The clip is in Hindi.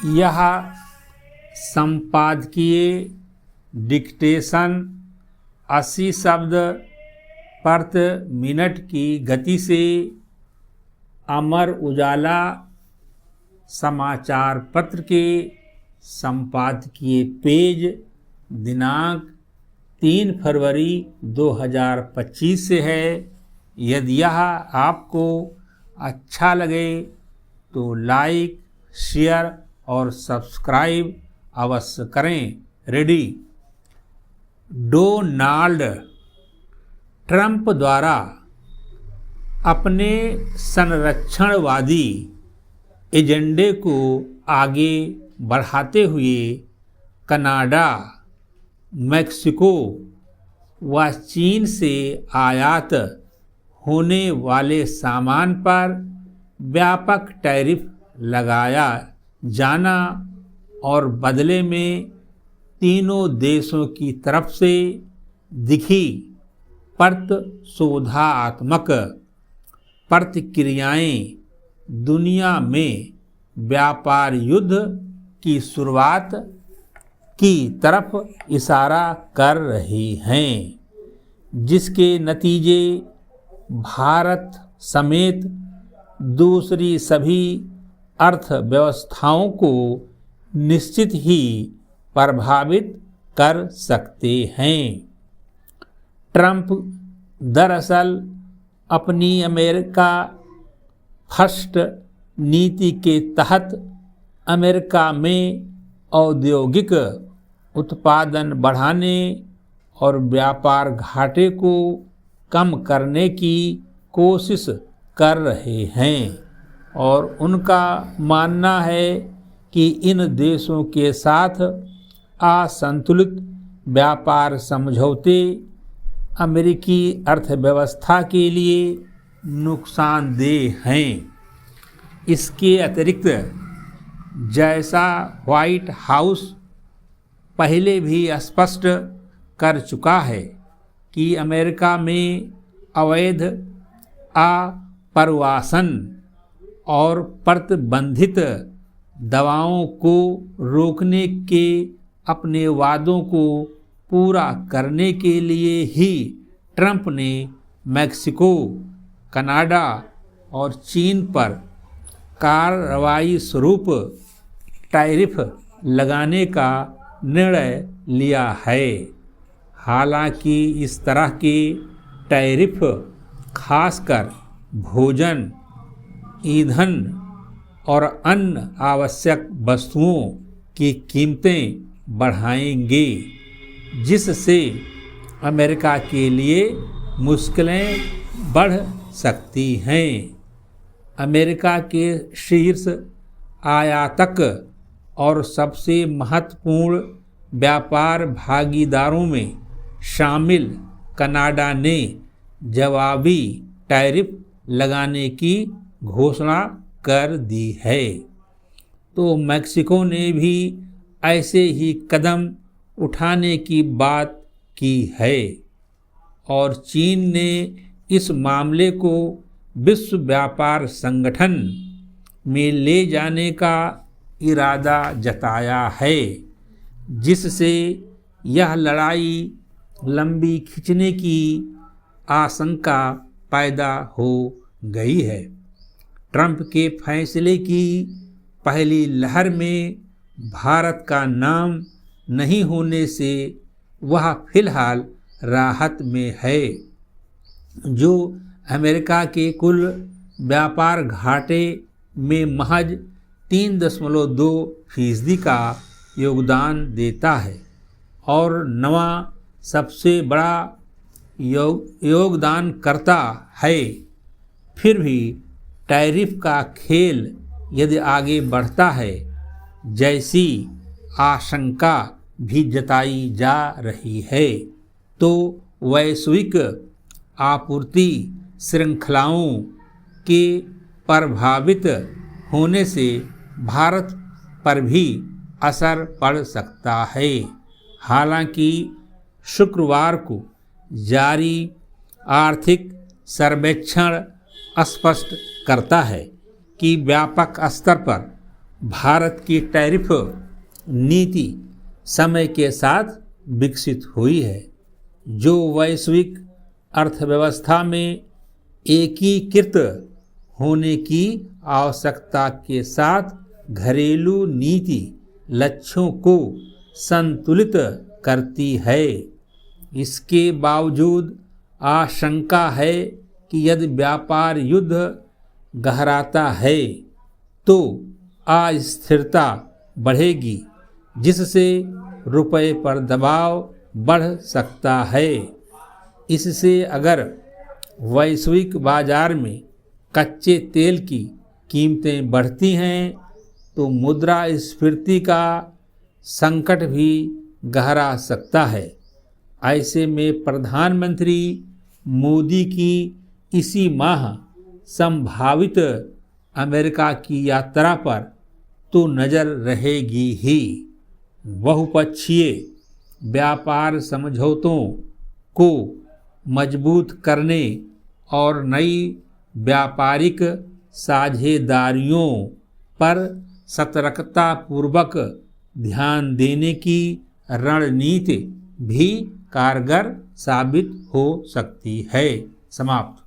यह संपादकीय डिक्टेशन 80 शब्द प्रति मिनट की गति से अमर उजाला समाचार पत्र के संपादकीय पेज दिनांक 3 फरवरी 2025 से है। यदि यह आपको अच्छा लगे तो लाइक, शेयर और सब्सक्राइब अवश्य करें। रेडी। डोनाल्ड ट्रंप द्वारा अपने संरक्षणवादी एजेंडे को आगे बढ़ाते हुए कनाडा, मेक्सिको व चीन से आयात होने वाले सामान पर व्यापक टैरिफ लगाया जाना और बदले में तीनों देशों की तरफ से दिखी प्रतिशोधात्मक प्रतिक्रियाएं दुनिया में व्यापार युद्ध की शुरुआत की तरफ इशारा कर रही हैं, जिसके नतीजे भारत समेत दूसरी सभी अर्थव्यवस्थाओं को निश्चित ही प्रभावित कर सकते हैं। ट्रंप दरअसल अपनी अमेरिका फर्स्ट नीति के तहत अमेरिका में औद्योगिक उत्पादन बढ़ाने और व्यापार घाटे को कम करने की कोशिश कर रहे हैं और उनका मानना है कि इन देशों के साथ असंतुलित व्यापार समझौते अमेरिकी अर्थव्यवस्था के लिए नुकसानदेह हैं। इसके अतिरिक्त, जैसा व्हाइट हाउस पहले भी स्पष्ट कर चुका है कि अमेरिका में अवैध आप्रवासन और प्रतिबंधित दवाओं को रोकने के अपने वादों को पूरा करने के लिए ही ट्रंप ने मेक्सिको, कनाडा और चीन पर कार्रवाई स्वरूप टैरिफ लगाने का निर्णय लिया है। हालांकि इस तरह के टैरिफ खासकर भोजन, ईंधन और अन्य आवश्यक वस्तुओं की कीमतें बढ़ाएंगे, जिससे अमेरिका के लिए मुश्किलें बढ़ सकती हैं। अमेरिका के शीर्ष आयातक और सबसे महत्वपूर्ण व्यापार भागीदारों में शामिल कनाडा ने जवाबी टैरिफ लगाने की घोषणा कर दी है, तो मेक्सिको ने भी ऐसे ही कदम उठाने की बात की है और चीन ने इस मामले को विश्व व्यापार संगठन में ले जाने का इरादा जताया है, जिससे यह लड़ाई लंबी खिंचने की आशंका पैदा हो गई है। ट्रंप के फैसले की पहली लहर में भारत का नाम नहीं होने से वह फिलहाल राहत में है, जो अमेरिका के कुल व्यापार घाटे में महज 3.2% का योगदान देता है और नवा सबसे बड़ा योगदानकर्ता है। फिर भी टैरिफ का खेल यदि आगे बढ़ता है, जैसी आशंका भी जताई जा रही है, तो वैश्विक आपूर्ति श्रृंखलाओं के प्रभावित होने से भारत पर भी असर पड़ सकता है। हालांकि शुक्रवार को जारी आर्थिक सर्वेक्षण स्पष्ट करता है कि व्यापक स्तर पर भारत की टैरिफ नीति समय के साथ विकसित हुई है, जो वैश्विक अर्थव्यवस्था में एकीकृत होने की आवश्यकता के साथ घरेलू नीति लक्ष्यों को संतुलित करती है। इसके बावजूद आशंका है कि यदि व्यापार युद्ध गहराता है तो अस्थिरता बढ़ेगी, जिससे रुपये पर दबाव बढ़ सकता है। इससे अगर वैश्विक बाजार में कच्चे तेल की कीमतें बढ़ती हैं तो मुद्रास्फीति का संकट भी गहरा सकता है। ऐसे में प्रधानमंत्री मोदी की इसी माह संभावित अमेरिका की यात्रा पर तो नज़र रहेगी ही। बहुपक्षीय व्यापार समझौतों को मजबूत करने और नई व्यापारिक साझेदारियों पर सतर्कतापूर्वक ध्यान देने की रणनीति भी कारगर साबित हो सकती है। समाप्त।